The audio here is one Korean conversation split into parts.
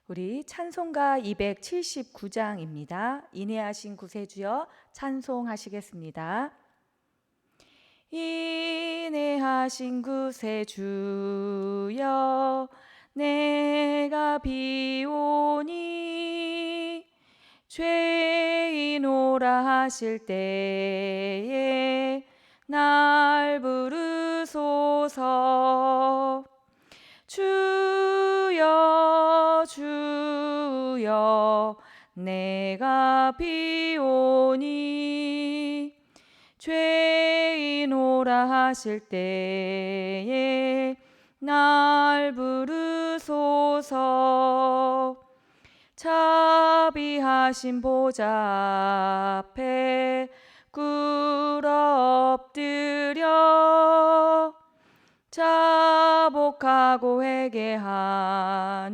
우리 찬송가 279장입니다. 인내하신 구세주여 찬송하시겠습니다. 인내하신 구세주여 내가 비오니 죄인오라 하실 때에 날 부르소서. 주여 주여 내가 비오니 죄인오라 하실 때에 날 부르소서. 자비하신 보좌 앞에 꿇어 엎드려 자복하고 회개하니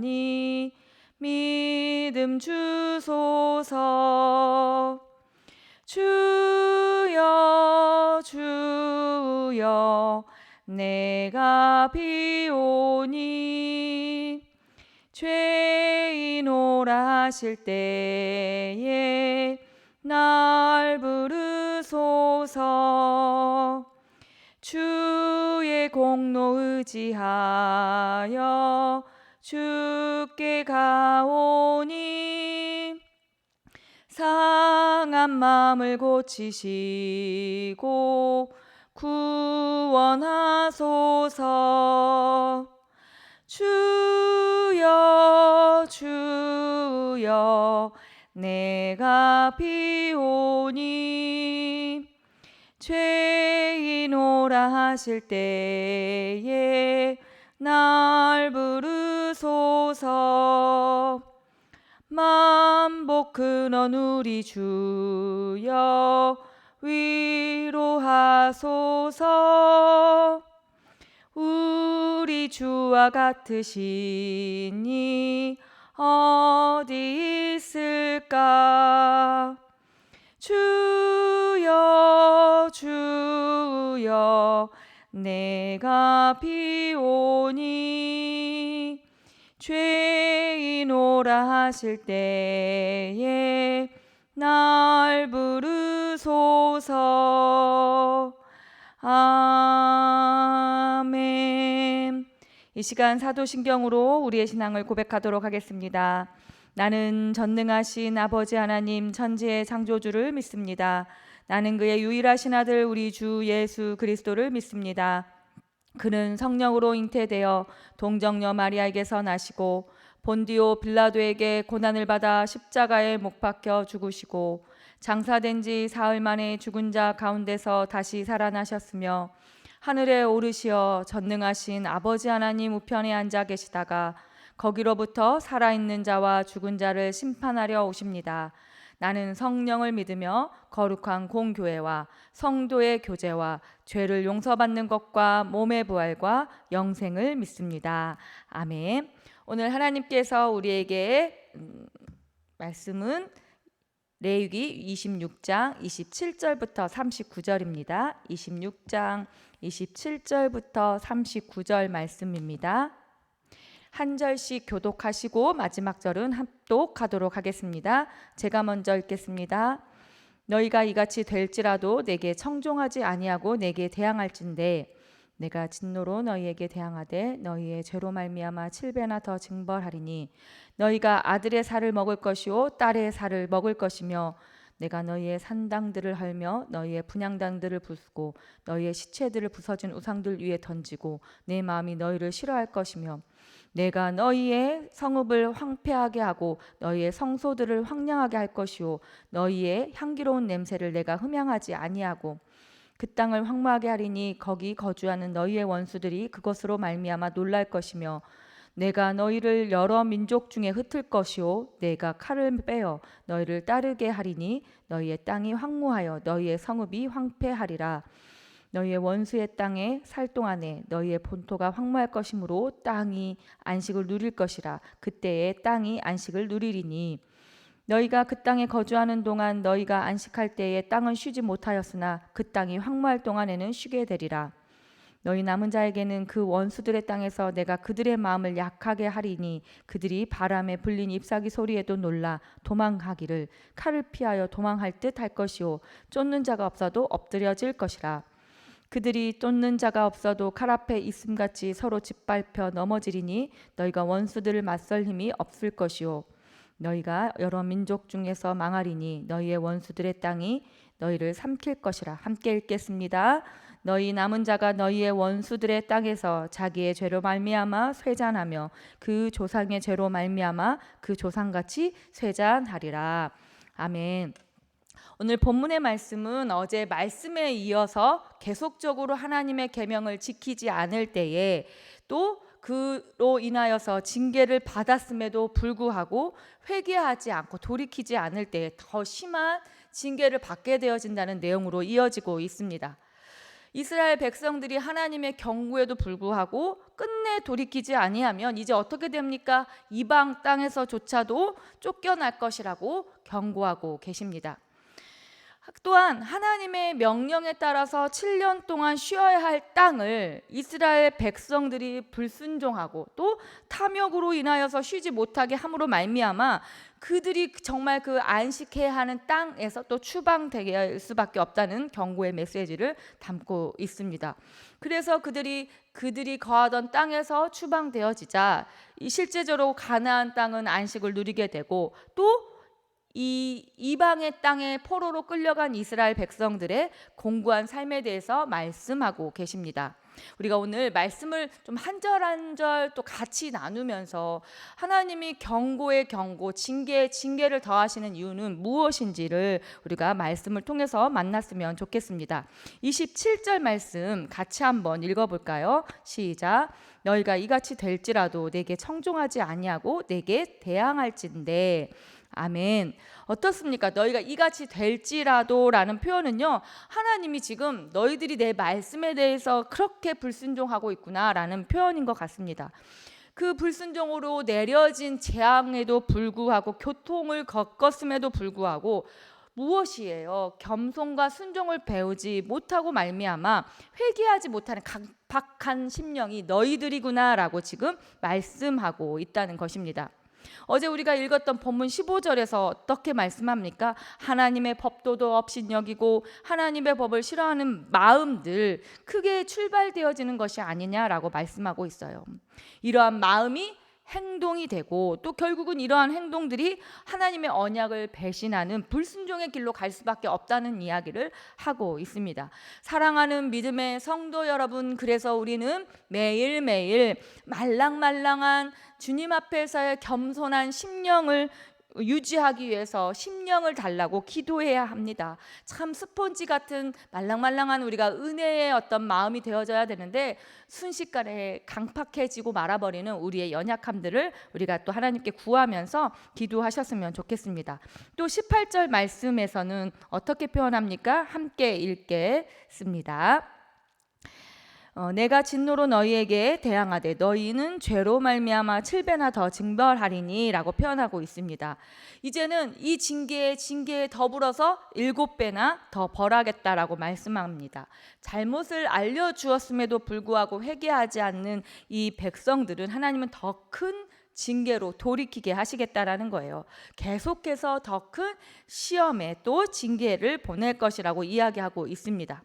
믿음 주소서. 주여 주여 내가 비오니 죄인오라 하실 때에 날 부르소서. 주의 공로 의지하여 주께 가오니 상한 마음을 고치시고 구원하소서. 주여 주여 내가 비오니 죄인오라 하실 때에 날 부르소서. 만복 근원 우리 주여 위로하소서. 우리 주와 같으시니 어디 있을까. 주여 주여 내가 비오니 죄인오라 하실 때에 날 부르소서. 아멘. 이 시간 사도신경으로 우리의 신앙을 고백하도록 하겠습니다. 나는 전능하신 아버지 하나님 천지의 창조주를 믿습니다. 나는 그의 유일하신 아들 우리 주 예수 그리스도를 믿습니다. 그는 성령으로 잉태되어 동정녀 마리아에게서 나시고 본디오 빌라도에게 고난을 받아 십자가에 못 박혀 죽으시고 장사된 지 사흘 만에 죽은 자 가운데서 다시 살아나셨으며 하늘에 오르시어 전능하신 아버지 하나님 우편에 앉아 계시다가 거기로부터 살아있는 자와 죽은 자를 심판하려 오십니다. 나는 성령을 믿으며 거룩한 공교회와 성도의 교제와 죄를 용서받는 것과 몸의 부활과 영생을 믿습니다. 아멘. 오늘 하나님께서 우리에게 말씀은 레위기 26장 27절부터 39절입니다. 26장 27절부터 39절 말씀입니다. 한 절씩 교독하시고 마지막 절은 합독하도록 하겠습니다. 제가 먼저 읽겠습니다. 너희가 이같이 될지라도 내게 청종하지 아니하고 내게 대항할진대 내가 진노로 너희에게 대항하되 너희의 죄로 말미암아 7배나 더 징벌하리니 너희가 아들의 살을 먹을 것이요 딸의 살을 먹을 것이며 내가 너희의 산당들을 헐며 너희의 분향단들을 부수고 너희의 시체들을 부서진 우상들 위에 던지고 내 마음이 너희를 싫어할 것이며 내가 너희의 성읍을 황폐하게 하고 너희의 성소들을 황량하게 할 것이요 너희의 향기로운 냄새를 내가 흠향하지 아니하고 그 땅을 황무하게 하리니 거기 거주하는 너희의 원수들이 그것으로 말미암아 놀랄 것이며 내가 너희를 여러 민족 중에 흩을 것이요 내가 칼을 빼어 너희를 따르게 하리니 너희의 땅이 황무하여 너희의 성읍이 황폐하리라. 너희의 원수의 땅에 살 동안에 너희의 본토가 황무할 것이므로 땅이 안식을 누릴 것이라. 그때에 땅이 안식을 누리리니 너희가 그 땅에 거주하는 동안 너희가 안식할 때에 땅은 쉬지 못하였으나 그 땅이 황무할 동안에는 쉬게 되리라. 너희 남은 자에게는 그 원수들의 땅에서 내가 그들의 마음을 약하게 하리니 그들이 바람에 불린 잎사귀 소리에도 놀라 도망하기를 칼을 피하여 도망할 듯 할 것이요 쫓는 자가 없어도 엎드려질 것이라. 그들이 쫓는 자가 없어도 칼 앞에 있음같이 서로 짓밟혀 넘어지리니 너희가 원수들을 맞설 힘이 없을 것이요 너희가 여러 민족 중에서 망하리니 너희의 원수들의 땅이 너희를 삼킬 것이라. 함께 읽겠습니다. 너희 남은 자가 너희의 원수들의 땅에서 자기의 죄로 말미암아 쇠잔하며 그 조상의 죄로 말미암아 그 조상같이 쇠잔하리라. 아멘. 오늘 본문의 말씀은 어제 말씀에 이어서 계속적으로 하나님의 계명을 지키지 않을 때에 또 그로 인하여서 징계를 받았음에도 불구하고 회개하지 않고 돌이키지 않을 때 더 심한 징계를 받게 되어진다는 내용으로 이어지고 있습니다. 이스라엘 백성들이 하나님의 경고에도 불구하고 끝내 돌이키지 아니하면 이제 어떻게 됩니까? 이방 땅에서조차도 쫓겨날 것이라고 경고하고 계십니다. 또한 하나님의 명령에 따라서 7년 동안 쉬어야 할 땅을 이스라엘 백성들이 불순종하고 또 탐욕으로 인하여서 쉬지 못하게 함으로 말미암아 그들이 정말 그 안식해야 하는 땅에서 또 추방될 수밖에 없다는 경고의 메시지를 담고 있습니다. 그래서 그들이 거하던 땅에서 추방되어지자 실제적으로 가나안 땅은 안식을 누리게 되고 또 이 이방의 땅에 포로로 끌려간 이스라엘 백성들의 공고한 삶에 대해서 말씀하고 계십니다. 우리가 오늘 말씀을 좀 한 절 한 절 또 같이 나누면서 하나님이 경고의 경고, 징계의 징계를 더하시는 이유는 무엇인지를 우리가 말씀을 통해서 만났으면 좋겠습니다. 27절 말씀 같이 한번 읽어볼까요? 시작. 너희가 이같이 될지라도 내게 청종하지 아니하고 내게 대항할진대. 아멘. 어떻습니까? 너희가 이같이 될지라도 라는 표현은요, 하나님이 지금 너희들이 내 말씀에 대해서 그렇게 불순종하고 있구나 라는 표현인 것 같습니다. 그 불순종으로 내려진 재앙에도 불구하고 교통을 겪었음에도 불구하고 무엇이에요? 겸손과 순종을 배우지 못하고 말미암아 회개하지 못하는 강박한 심령이 너희들이구나라고 지금 말씀하고 있다는 것입니다. 어제 우리가 읽었던 본문 15절에서 어떻게 말씀합니까? 하나님의 법도도 업신여기고 하나님의 법을 싫어하는 마음들 크게 출발되어지는 것이 아니냐라고 말씀하고 있어요. 이러한 마음이 행동이 되고 또 결국은 이러한 행동들이 하나님의 언약을 배신하는 불순종의 길로 갈 수밖에 없다는 이야기를 하고 있습니다. 사랑하는 믿음의 성도 여러분, 그래서 우리는 매일매일 말랑말랑한 주님 앞에서의 겸손한 심령을 유지하기 위해서 심령을 달라고 기도해야 합니다. 참 스폰지 같은 말랑말랑한 우리가 은혜의 어떤 마음이 되어져야 되는데 순식간에 강팍해지고 말아버리는 우리의 연약함들을 우리가 또 하나님께 구하면서 기도하셨으면 좋겠습니다. 또 18절 말씀에서는 어떻게 표현합니까? 함께 읽겠습니다. 내가 진노로 너희에게 대항하되 너희는 죄로 말미암아 7배나 더 징벌하리니 라고 표현하고 있습니다. 이제는 이 징계에 더불어서 7배나 더 벌하겠다라고 말씀합니다. 잘못을 알려주었음에도 불구하고 회개하지 않는 이 백성들은 하나님은 더 큰 징계로 돌이키게 하시겠다라는 거예요. 계속해서 더 큰 시험에 또 징계를 보낼 것이라고 이야기하고 있습니다.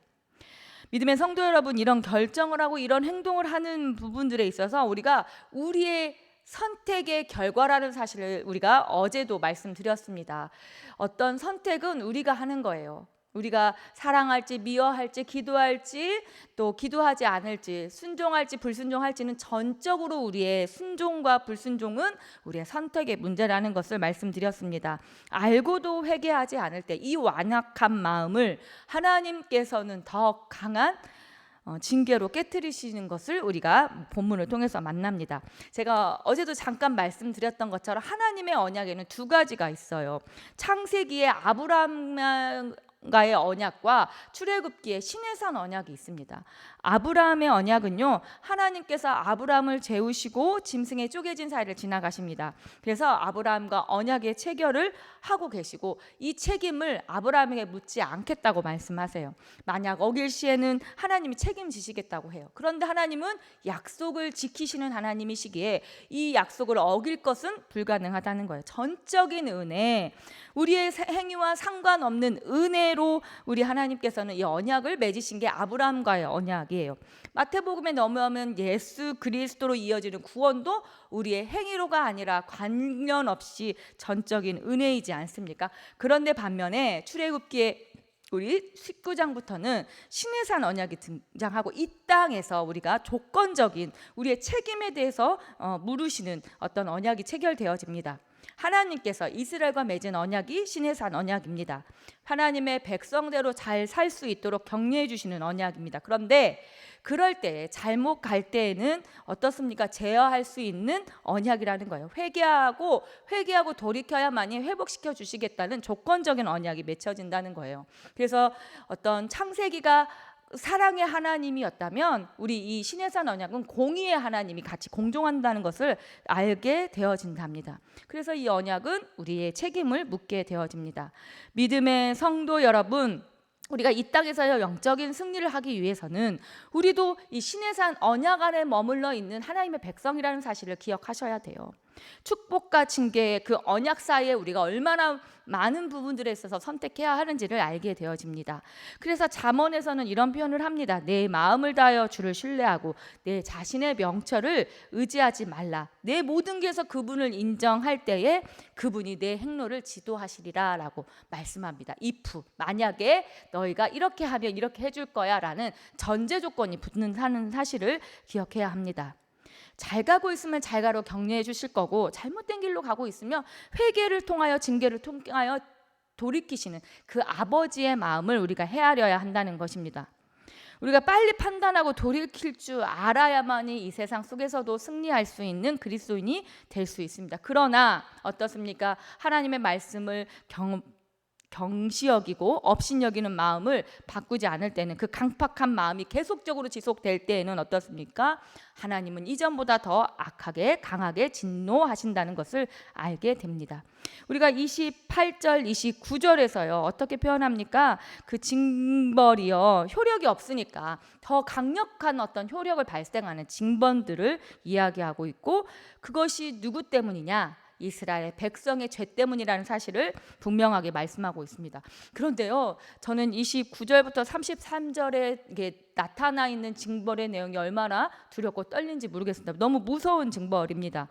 믿음의 성도 여러분, 이런 결정을 하고 이런 행동을 하는 부분들에 있어서 우리가 우리의 선택의 결과라는 사실을 우리가 어제도 말씀드렸습니다. 어떤 선택은 우리가 하는 거예요. 우리가 사랑할지 미워할지 기도할지 또 기도하지 않을지 순종할지 불순종할지는 전적으로 우리의 순종과 불순종은 우리의 선택의 문제라는 것을 말씀드렸습니다. 알고도 회개하지 않을 때 이 완악한 마음을 하나님께서는 더 강한 징계로 깨트리시는 것을 우리가 본문을 통해서 만납니다. 제가 어제도 잠깐 말씀드렸던 것처럼 하나님의 언약에는 두 가지가 있어요. 창세기에 가의 언약과 출애굽기에 시내산 언약이 있습니다. 아브라함의 언약은요, 하나님께서 아브라함을 재우시고 짐승에 쪼개진 사이를 지나가십니다. 그래서 아브라함과 언약의 체결을 하고 계시고 이 책임을 아브라함에게 묻지 않겠다고 말씀하세요. 만약 어길 시에는 하나님이 책임지시겠다고 해요. 그런데 하나님은 약속을 지키시는 하나님이시기에 이 약속을 어길 것은 불가능하다는 거예요. 전적인 은혜, 우리의 행위와 상관없는 은혜로 우리 하나님께서는 이 언약을 맺으신 게 아브라함과의 언약이에요. 마태복음에 넘어오면 예수 그리스도로 이어지는 구원도 우리의 행위로가 아니라 관련 없이 전적인 은혜이지 않습니까? 그런데 반면에 출애굽기에 우리 19장부터는 시내산 언약이 등장하고 이 땅에서 우리가 조건적인 우리의 책임에 대해서 물으시는 어떤 언약이 체결되어집니다. 하나님께서 이스라엘과 맺은 언약이 시내산 언약입니다. 하나님의 백성대로 잘 살 수 있도록 격려해 주시는 언약입니다. 그런데 그럴 때 잘못 갈 때에는 어떻습니까? 제어할 수 있는 언약이라는 거예요. 회개하고 돌이켜야만이 회복시켜 주시겠다는 조건적인 언약이 맺혀진다는 거예요. 그래서 어떤 창세기가 사랑의 하나님이었다면 우리 이 시내산 언약은 공의의 하나님이 같이 공존한다는 것을 알게 되어진답니다. 그래서 이 언약은 우리의 책임을 묻게 되어집니다. 믿음의 성도 여러분, 우리가 이 땅에서 영적인 승리를 하기 위해서는 우리도 이 시내산 언약 안에 머물러 있는 하나님의 백성이라는 사실을 기억하셔야 돼요. 축복과 징계의 그 언약 사이에 우리가 얼마나 많은 부분들에 있어서 선택해야 하는지를 알게 되어집니다. 그래서 잠언에서는 이런 표현을 합니다. 내 마음을 다하여 주를 신뢰하고 내 자신의 명철을 의지하지 말라. 내 모든 길에서 그분을 인정할 때에 그분이 내 행로를 지도하시리라 라고 말씀합니다. if, 만약에 너희가 이렇게 하면 이렇게 해줄 거야 라는 전제 조건이 붙는 사실을 기억해야 합니다. 잘 가고 있으면 잘 가로 격려해 주실 거고 잘못된 길로 가고 있으면 회개를 통하여 징계를 통하여 돌이키시는 그 아버지의 마음을 우리가 헤아려야 한다는 것입니다. 우리가 빨리 판단하고 돌이킬 줄 알아야만이 이 세상 속에서도 승리할 수 있는 그리스도인이 될 수 있습니다. 그러나 어떻습니까? 하나님의 말씀을 경시 여기고 업신 여기는 마음을 바꾸지 않을 때는, 그 강팍한 마음이 계속적으로 지속될 때에는 어떻습니까? 하나님은 이전보다 더 악하게 강하게 진노하신다는 것을 알게 됩니다. 우리가 28절 29절에서요 어떻게 표현합니까? 그 징벌이요 효력이 없으니까 더 강력한 어떤 효력을 발생하는 징벌들을 이야기하고 있고, 그것이 누구 때문이냐? 이스라엘 백성의 죄 때문이라는 사실을 분명하게 말씀하고 있습니다. 그런데요, 저는 29절부터 33절에 나타나 있는 징벌의 내용이 얼마나 두렵고 떨린지 모르겠습니다. 너무 무서운 징벌입니다.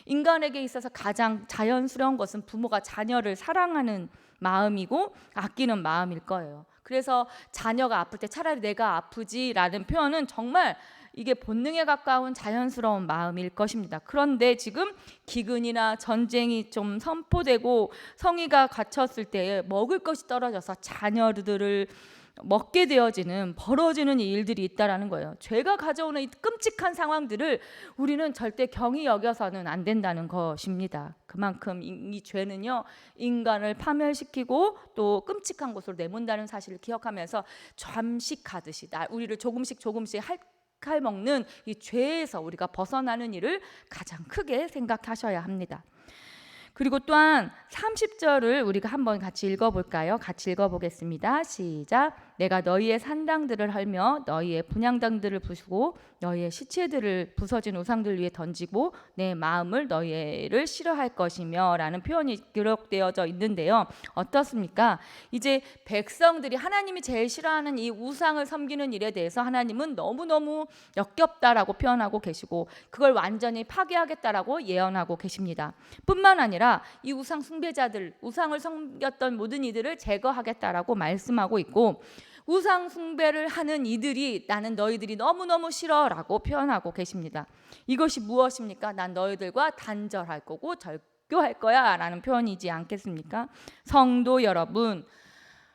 인간에게 있어서 가장 자연스러운 것은 부모가 자녀를 사랑하는 마음이고 아끼는 마음일 거예요. 그래서 자녀가 아플 때 차라리 내가 아프지라는 표현은 정말 이게 본능에 가까운 자연스러운 마음일 것입니다. 그런데 지금 기근이나 전쟁이 좀 선포되고 성의가 갇혔을 때 먹을 것이 떨어져서 자녀들을 먹게 되어지는 벌어지는 일들이 있다라는 거예요. 죄가 가져오는 이 끔찍한 상황들을 우리는 절대 경히 여겨서는 안 된다는 것입니다. 그만큼 이 죄는요 인간을 파멸시키고 또 끔찍한 곳으로 내몬다는 사실을 기억하면서 잠식하듯이 우리를 조금씩 먹는 이 죄에서 우리가 벗어나는 일을 가장 크게 생각하셔야 합니다. 그리고 또한 30절을 우리가 한번 같이 읽어볼까요? 같이 읽어보겠습니다. 시작. 내가 너희의 산당들을 헐며 너희의 분향당들을 부수고 너희의 시체들을 부서진 우상들 위에 던지고 내 마음을 너희를 싫어할 것이며 라는 표현이 기록되어져 있는데요. 어떻습니까? 이제 백성들이 하나님이 제일 싫어하는 이 우상을 섬기는 일에 대해서 하나님은 너무너무 역겹다라고 표현하고 계시고 그걸 완전히 파괴하겠다라고 예언하고 계십니다. 뿐만 아니라 이 우상 숭배자들, 우상을 섬겼던 모든 이들을 제거하겠다라고 말씀하고 있고, 우상 숭배를 하는 이들이 나는 너희들이 너무너무 싫어라고 표현하고 계십니다. 이것이 무엇입니까? 난 너희들과 단절할 거고 절교할 거야 라는 표현이지 않겠습니까? 성도 여러분,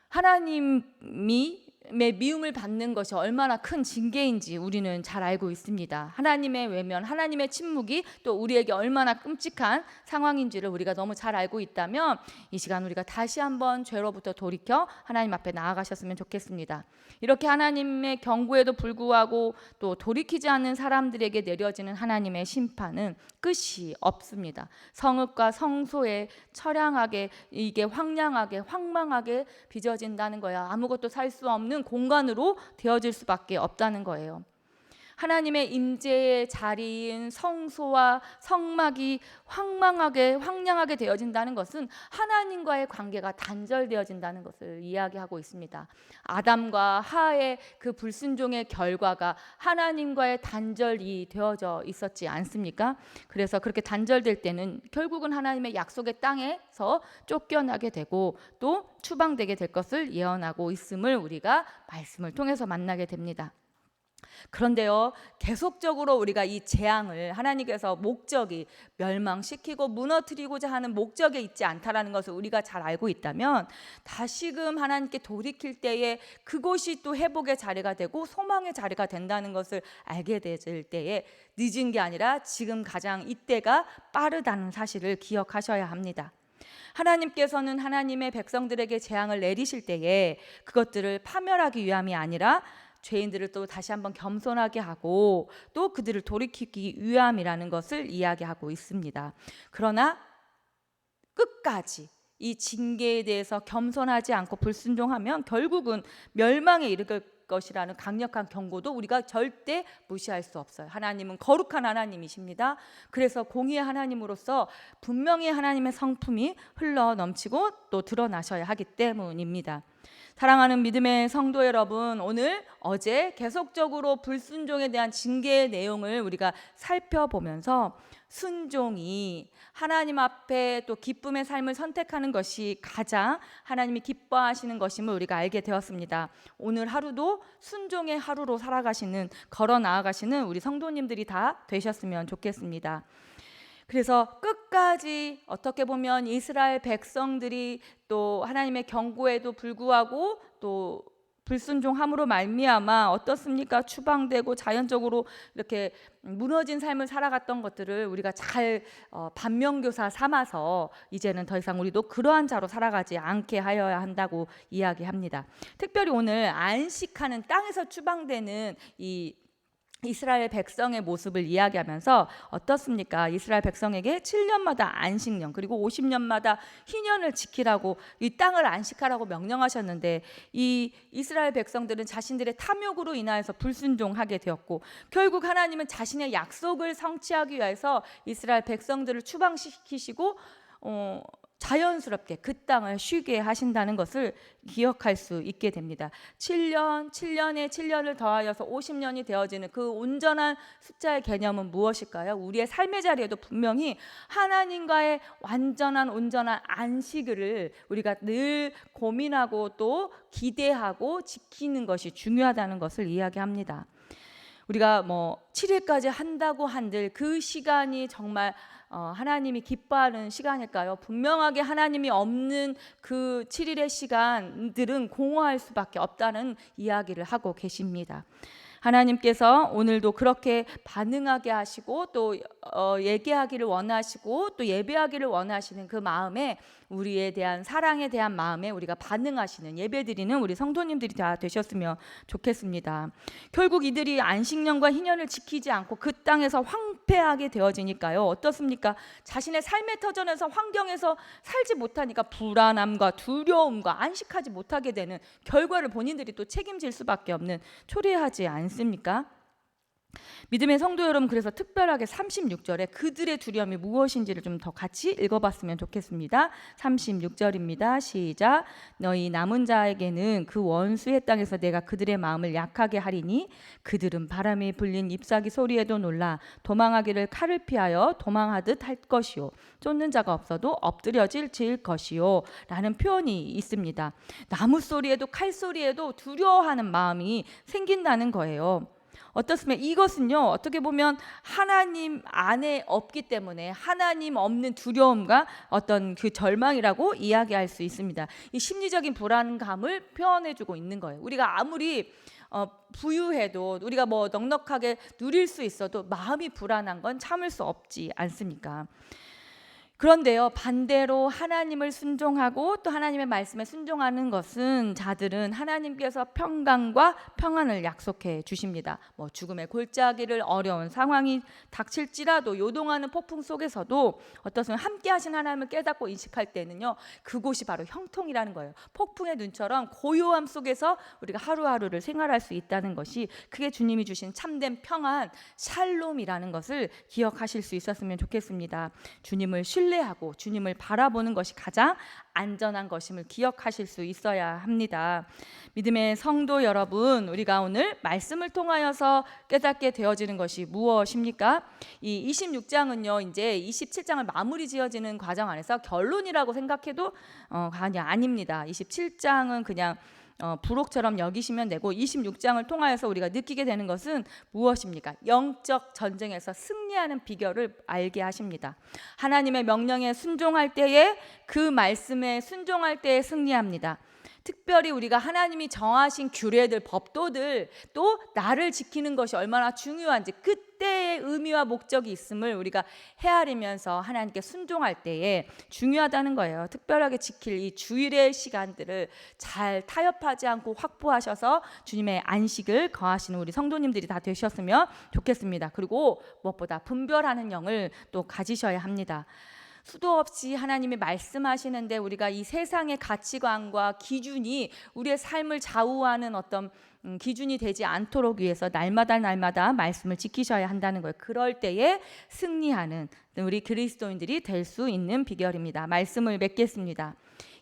하나님이 미움을 받는 것이 얼마나 큰 징계인지 우리는 잘 알고 있습니다. 하나님의 외면, 하나님의 침묵이 또 우리에게 얼마나 끔찍한 상황인지를 우리가 너무 잘 알고 있다면 이 시간 우리가 다시 한번 죄로부터 돌이켜 하나님 앞에 나아가셨으면 좋겠습니다. 이렇게 하나님의 경고에도 불구하고 또 돌이키지 않는 사람들에게 내려지는 하나님의 심판은 끝이 없습니다. 성읍과 성소에 처량하게, 이게 황량하게 황망하게 빚어진다는 거야. 아무것도 살 수 없는 공간으로 되어질 수밖에 없다는 거예요. 하나님의 임재의 자리인 성소와 성막이 황량하게 되어진다는 것은 하나님과의 관계가 단절되어진다는 것을 이야기하고 있습니다. 아담과 하의 그 불순종의 결과가 하나님과의 단절이 되어져 있었지 않습니까? 그래서 그렇게 단절될 때는 결국은 하나님의 약속의 땅에서 쫓겨나게 되고 또 추방되게 될 것을 예언하고 있음을 우리가 말씀을 통해서 만나게 됩니다. 그런데요, 계속적으로 우리가 이 재앙을 하나님께서 목적이 멸망시키고 무너뜨리고자 하는 목적에 있지 않다라는 것을 우리가 잘 알고 있다면 다시금 하나님께 돌이킬 때에 그곳이 또 회복의 자리가 되고 소망의 자리가 된다는 것을 알게 될 때에 늦은 게 아니라 지금 가장 이때가 빠르다는 사실을 기억하셔야 합니다. 하나님께서는 하나님의 백성들에게 재앙을 내리실 때에 그것들을 파멸하기 위함이 아니라 죄인들을 또 다시 한번 겸손하게 하고 또 그들을 돌이키기 위함이라는 것을 이야기하고 있습니다. 그러나 끝까지 이 징계에 대해서 겸손하지 않고 불순종하면 결국은 멸망에 이를 것이라는 강력한 경고도 우리가 절대 무시할 수 없어요. 하나님은 거룩한 하나님이십니다. 그래서 공의의 하나님으로서 분명히 하나님의 성품이 흘러 넘치고 또 드러나셔야 하기 때문입니다. 사랑하는 믿음의 성도 여러분, 오늘 어제 계속적으로 불순종에 대한 징계의 내용을 우리가 살펴보면서 순종이 하나님 앞에 또 기쁨의 삶을 선택하는 것이 가장 하나님이 기뻐하시는 것임을 우리가 알게 되었습니다. 오늘 하루도 순종의 하루로 살아가시는, 걸어 나아가시는 우리 성도님들이 다 되셨으면 좋겠습니다. 그래서 끝까지 어떻게 보면 이스라엘 백성들이 또 하나님의 경고에도 불구하고 또 불순종함으로 말미암아 어떻습니까? 추방되고 자연적으로 이렇게 무너진 삶을 살아갔던 것들을 우리가 잘 반면교사 삼아서 이제는 더 이상 우리도 그러한 자로 살아가지 않게 하여야 한다고 이야기합니다. 특별히 오늘 안식하는 땅에서 추방되는 이 이스라엘 백성의 모습을 이야기하면서 어떻습니까? 이스라엘 백성에게 7년마다 안식년 그리고 50년마다 희년을 지키라고 이 땅을 안식하라고 명령하셨는데 이 이스라엘 백성들은 자신들의 탐욕으로 인하여서 불순종하게 되었고 결국 하나님은 자신의 약속을 성취하기 위해서 이스라엘 백성들을 추방시키시고 자연스럽게 그 땅을 쉬게 하신다는 것을 기억할 수 있게 됩니다. 7년에 7년을 더하여서 50년이 되어지는 그 온전한 숫자의 개념은 무엇일까요? 우리의 삶의 자리에도 분명히 하나님과의 완전한 온전한 안식을 우리가 늘 고민하고 또 기대하고 지키는 것이 중요하다는 것을 이야기합니다. 우리가 7일까지 한다고 한들 그 시간이 정말 하나님이 기뻐하는 시간일까요? 분명하게 하나님이 없는 그 7일의 시간들은 공허할 수밖에 없다는 이야기를 하고 계십니다. 하나님께서 오늘도 그렇게 반응하게 하시고 또 얘기하기를 원하시고 또 예배하기를 원하시는 그 마음에 우리에 대한 사랑에 대한 마음에 우리가 반응하시는 예배드리는 우리 성도님들이 다 되셨으면 좋겠습니다. 결국 이들이 안식년과 희년을 지키지 않고 그 땅에서 황폐하게 되어지니까요. 어떻습니까? 자신의 삶의 터전에서 환경에서 살지 못하니까 불안함과 두려움과 안식하지 못하게 되는 결과를 본인들이 또 책임질 수밖에 없는 초래하지 않습니까? 믿음의 성도 여러분, 그래서 특별하게 36절에 그들의 두려움이 무엇인지를 좀 더 같이 읽어봤으면 좋겠습니다. 36절입니다. 시작. 너희 남은 자에게는 그 원수의 땅에서 내가 그들의 마음을 약하게 하리니 그들은 바람이 불린 잎사귀 소리에도 놀라 도망하기를 칼을 피하여 도망하듯 할 것이요 쫓는 자가 없어도 엎드려질 것이요 라는 표현이 있습니다. 나무 소리에도 칼 소리에도 두려워하는 마음이 생긴다는 거예요. 어떻습니까? 이것은요, 어떻게 보면 하나님 안에 없기 때문에 하나님 없는 두려움과 어떤 그 절망이라고 이야기할 수 있습니다. 이 심리적인 불안감을 표현해주고 있는 거예요. 우리가 아무리 부유해도, 우리가 뭐 넉넉하게 누릴 수 있어도 마음이 불안한 건 참을 수 없지 않습니까? 그런데요, 반대로 하나님을 순종하고 또 하나님의 말씀에 순종하는 것은 자들은 하나님께서 평강과 평안을 약속해 주십니다. 뭐 죽음의 골짜기를 어려운 상황이 닥칠지라도, 요동하는 폭풍 속에서도 어떻습니까? 함께 하신 하나님을 깨닫고 인식할 때는요, 그곳이 바로 형통이라는 거예요. 폭풍의 눈처럼 고요함 속에서 우리가 하루하루를 생활할 수 있다는 것이, 그게 주님이 주신 참된 평안, 샬롬이라는 것을 기억하실 수 있었으면 좋겠습니다. 주님을 신뢰하고 주님을 바라보는 것이 가장 안전한 것임을 기억하실 수 있어야 합니다. 믿음의 성도 여러분, 우리가 오늘 말씀을 통하여서 깨닫게 되어지는 것이 무엇입니까? 이 26장은요, 이제 27장을 마무리 지어지는 과정 안에서 결론이라고 생각해도 아닙니다. 27장은 그냥 부록처럼 여기시면 되고, 26장을 통하여서 우리가 느끼게 되는 것은 무엇입니까? 영적 전쟁에서 승리하는 비결을 알게 하십니다. 하나님의 명령에 순종할 때에, 그 말씀에 순종할 때에 승리합니다. 특별히 우리가 하나님이 정하신 규례들, 법도들, 또 나를 지키는 것이 얼마나 중요한지, 그때의 의미와 목적이 있음을 우리가 헤아리면서 하나님께 순종할 때에 중요하다는 거예요. 특별하게 지킬 이 주일의 시간들을 잘 타협하지 않고 확보하셔서 주님의 안식을 거하시는 우리 성도님들이 다 되셨으면 좋겠습니다. 그리고 무엇보다 분별하는 영을 또 가지셔야 합니다. 수도 없이 하나님이 말씀하시는데 우리가 이 세상의 가치관과 기준이 우리의 삶을 좌우하는 어떤 기준이 되지 않도록 위해서 날마다 말씀을 지키셔야 한다는 거예요. 그럴 때에 승리하는 우리 그리스도인들이 될 수 있는 비결입니다. 말씀을 맺겠습니다.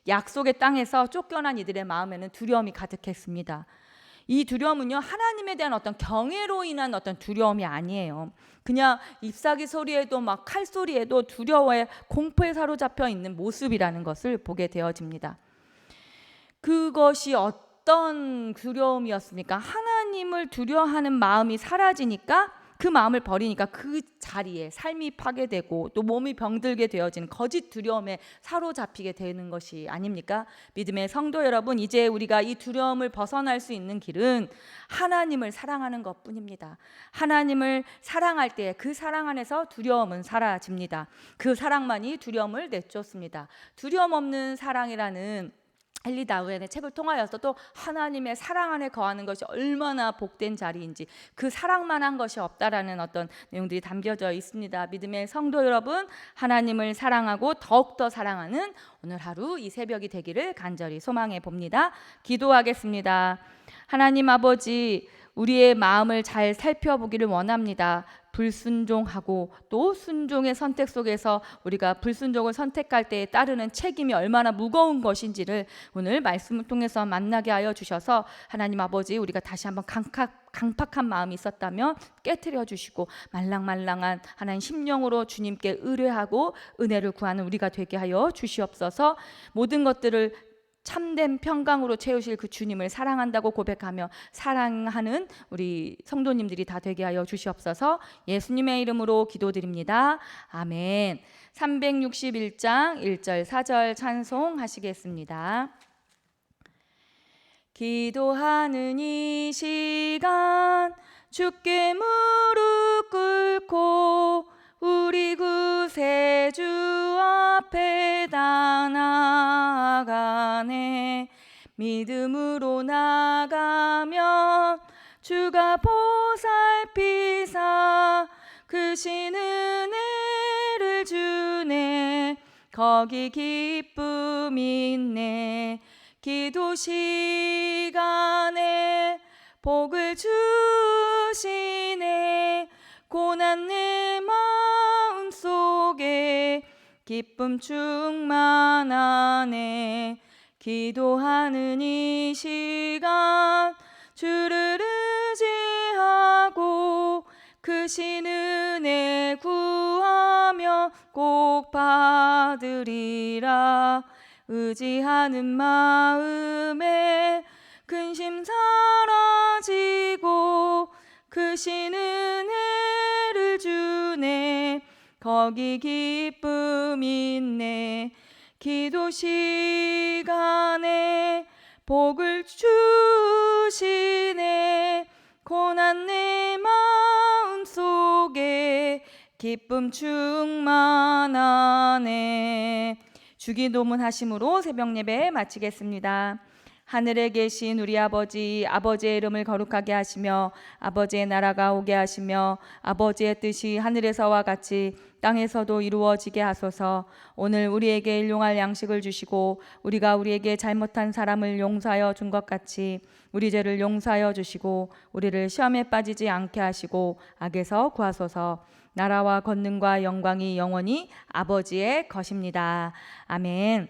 약속의 땅에서 쫓겨난 이들의 마음에는 두려움이 가득했습니다. 이 두려움은요, 하나님에 대한 어떤 경외로 인한 어떤 두려움이 아니에요. 그냥 잎사귀 소리에도 막 칼소리에도 두려워에, 공포에 사로잡혀 있는 모습이라는 것을 보게 되어집니다. 그것이 어떤 두려움이었습니까? 하나님을 두려워하는 마음이 사라지니까, 그 마음을 버리니까 그 자리에 삶이 파괴되고 또 몸이 병들게 되어지는 거짓 두려움에 사로잡히게 되는 것이 아닙니까? 믿음의 성도 여러분, 이제 우리가 이 두려움을 벗어날 수 있는 길은 하나님을 사랑하는 것뿐입니다. 하나님을 사랑할 때 그 사랑 안에서 두려움은 사라집니다. 그 사랑만이 두려움을 내쫓습니다. 두려움 없는 사랑이라는 헨리 다우엔의 책을 통하여서도 하나님의 사랑 안에 거하는 것이 얼마나 복된 자리인지, 그 사랑만한 것이 없다라는 어떤 내용들이 담겨져 있습니다. 믿음의 성도 여러분, 하나님을 사랑하고 더욱더 사랑하는 오늘 하루 이 새벽이 되기를 간절히 소망해 봅니다. 기도하겠습니다. 하나님 아버지, 우리의 마음을 잘 살펴보기를 원합니다. 불순종하고 또 순종의 선택 속에서 우리가 불순종을 선택할 때에 따르는 책임이 얼마나 무거운 것인지를 오늘 말씀을 통해서 만나게 하여 주셔서, 하나님 아버지, 우리가 다시 한번 강팍한 마음이 있었다면 깨트려 주시고 말랑말랑한 하나님 심령으로 주님께 의뢰하고 은혜를 구하는 우리가 되게 하여 주시옵소서. 모든 것들을 참된 평강으로 채우실 그 주님을 사랑한다고 고백하며 사랑하는 우리 성도님들이 다 되게 하여 주시옵소서. 예수님의 이름으로 기도드립니다. 아멘. 361장 1절 4절 찬송하시겠습니다. 기도하는 이 시간 주께 무릎 꿇고 우리 구세주 앞에 다 나아가네. 믿음으로 나가면 주가 보살피사 크신 은혜를 주네. 거기 기쁨 있네. 기도 시간에 복을 주시네. 고난 내 마음 속에 기쁨 충만하네. 기도하는 이 시간 주를 의지하고 크신 은혜 구하며 꼭 받으리라. 의지하는 마음에 근심 사라지고 크신 은혜를 주네. 거기 기쁨 있네. 기도 시간에 복을 주시네. 고난 내 마음 속에 기쁨 충만하네. 주기도문 하심으로 새벽 예배 마치겠습니다. 하늘에 계신 우리 아버지, 아버지의 이름을 거룩하게 하시며 아버지의 나라가 오게 하시며 아버지의 뜻이 하늘에서와 같이 땅에서도 이루어지게 하소서. 오늘 우리에게 일용할 양식을 주시고 우리가 우리에게 잘못한 사람을 용서하여 준 것 같이 우리 죄를 용서하여 주시고 우리를 시험에 빠지지 않게 하시고 악에서 구하소서. 나라와 권능과 영광이 영원히 아버지의 것입니다. 아멘.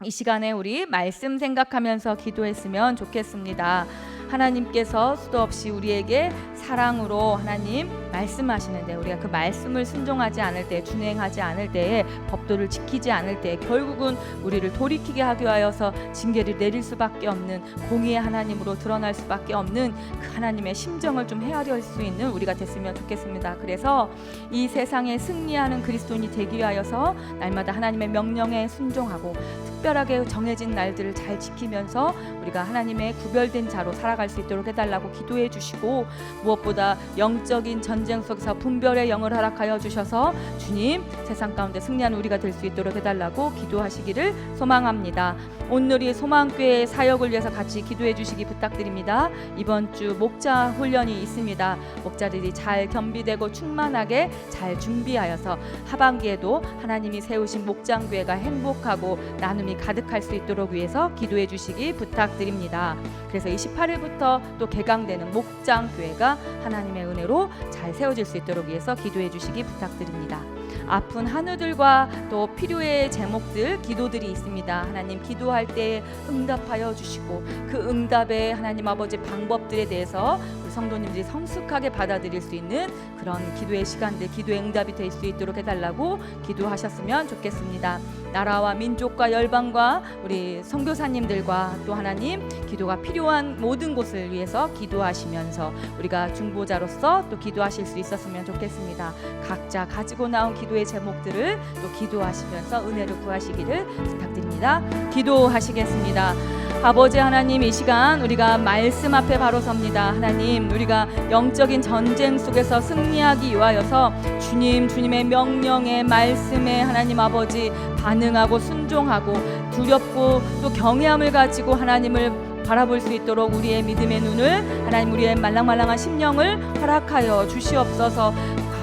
이 시간에 우리 말씀 생각하면서 기도했으면 좋겠습니다. 하나님께서 수도 없이 우리에게 사랑으로 하나님 말씀하시는데 우리가 그 말씀을 순종하지 않을 때, 준행하지 않을 때에, 법도를 지키지 않을 때 결국은 우리를 돌이키게 하기 위하여서 징계를 내릴 수밖에 없는, 공의의 하나님으로 드러날 수밖에 없는 그 하나님의 심정을 좀 헤아릴 수 있는 우리가 됐으면 좋겠습니다. 그래서 이 세상에 승리하는 그리스도인이 되기 위하여서 날마다 하나님의 명령에 순종하고 특별하게 정해진 날들을 잘 지키면서 우리가 하나님의 구별된 자로 살아갈 수 있도록 해달라고 기도해 주시고, 무엇보다 영적인 전쟁 속에서 분별의 영을 허락하여 주셔서 주님 세상 가운데 승리하는 우리가 될 수 있도록 해달라고 기도하시기를 소망합니다. 오늘이 소망교회 사역을 위해서 같이 기도해 주시기 부탁드립니다. 이번 주 목자 훈련이 있습니다. 목자들이 잘 겸비되고 충만하게 잘 준비하여서 하반기에도 하나님이 세우신 목장교회가 행복하고 나눔이 가득할 수 있도록 위해서 기도해 주시기 부탁드립니다. 그래서 28일부터 또 개강되는 목장교회가 하나님의 은혜로 잘 세워질 수 있도록 위해서 기도해 주시기 부탁드립니다. 아픈 한우들과 또 필요의 제목들, 기도들이 있습니다. 하나님 기도할 때 응답하여 주시고 그 응답에 하나님 아버지 방법들에 대해서 우리 성도님들이 성숙하게 받아들일 수 있는 그런 기도의 시간들, 기도의 응답이 될 수 있도록 해달라고 기도하셨으면 좋겠습니다. 나라와 민족과 열방과 우리 선교사님들과 또 하나님 기도가 필요한 모든 곳을 위해서 기도하시면서 우리가 중보자로서 또 기도하실 수 있었으면 좋겠습니다. 각자 가지고 나온 기도의 제목들을 또 기도하시면서 은혜를 구하시기를 부탁드립니다. 기도하시겠습니다. 아버지 하나님, 이 시간 우리가 말씀 앞에 바로 섭니다. 하나님, 우리가 영적인 전쟁 속에서 승리하기 위하여서 주님의 명령에, 말씀에 하나님 아버지 반응하고 순종하고 두렵고 또 경외함을 가지고 하나님을 바라볼 수 있도록 우리의 믿음의 눈을, 하나님 우리의 말랑말랑한 심령을 허락하여 주시옵소서.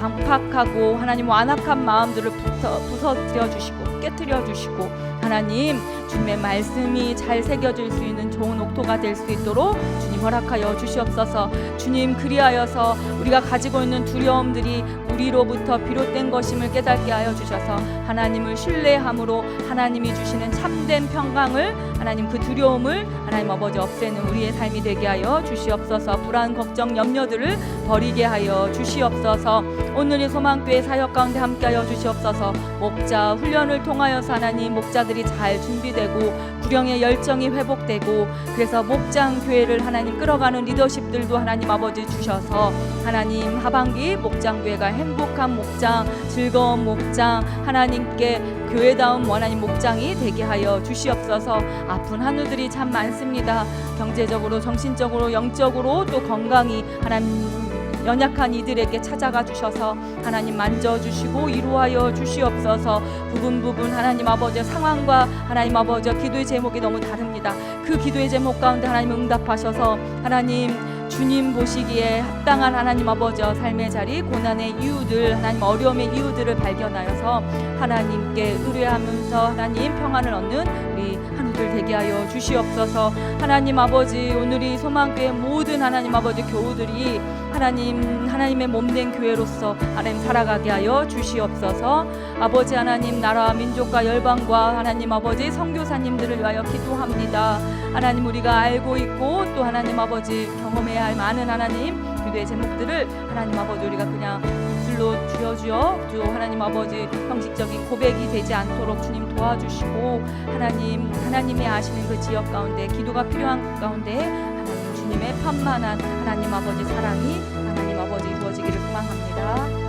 강팍하고 하나님 완악한 마음들을 부서뜨려 주시고 깨뜨려 주시고 하나님 주님의 말씀이 잘 새겨질 수 있는 좋은 옥토가 될 수 있도록 주님 허락하여 주시옵소서. 주님 그리하여서 우리가 가지고 있는 두려움들이 우리로부터 비롯된 것임을 깨닫게 하여 주셔서 하나님을 신뢰함으로 하나님이 주시는 참된 평강을, 하나님 그 두려움을 하나님 아버지 없애는 우리의 삶이 되게 하여 주시옵소서. 불안, 걱정, 염려들을 버리게 하여 주시옵소서. 오늘의 소망교회 사역 가운데 함께하여 주시옵소서. 목자 훈련을 통하여서 하나님 목자들이 잘 준비되고 구령의 열정이 회복되고, 그래서 목장교회를 하나님 끌어가는 리더십들도 하나님 아버지 주셔서 하나님 하반기 목장교회가 행복한 목장, 즐거운 목장, 하나님께 교회다운 하나님 목장이 되게 하여 주시옵소서. 아픈 한우들이 참 많습니다. 경제적으로, 정신적으로, 영적으로 또 건강이 하나님 연약한 이들에게 찾아가 주셔서 하나님 만져주시고 이루하여 주시옵소서. 부분 하나님 아버지 상황과 하나님 아버지 기도의 제목이 너무 다릅니다. 그 기도의 제목 가운데 하나님 응답하셔서 하나님 주님 보시기에 합당한 하나님 아버지 삶의 자리, 고난의 이유들, 하나님 어려움의 이유들을 발견하여서 하나님께 의뢰하면서 하나님 평안을 얻는 우리 한우들 되게 하여 주시옵소서. 하나님 아버지, 오늘이 소망교회 모든 하나님 아버지 교우들이 하나님의 몸된 교회로서 하나님 살아가게 하여 주시옵소서. 아버지 하나님, 나라와 민족과 열방과 하나님 아버지 선교사님들을 위하여 기도합니다. 하나님 우리가 알고 있고 또 하나님 아버지 경험해야 할 많은 하나님 기도의 제목들을 하나님 아버지 우리가 그냥 입술로 주여 또 하나님 아버지 형식적인 고백이 되지 않도록 주님 도와주시고, 하나님이 아시는 그 지역 가운데 기도가 필요한 가운데 하나님 주님의 편만한 하나님 아버지 사랑이 하나님 아버지 이루어지기를 소망합니다.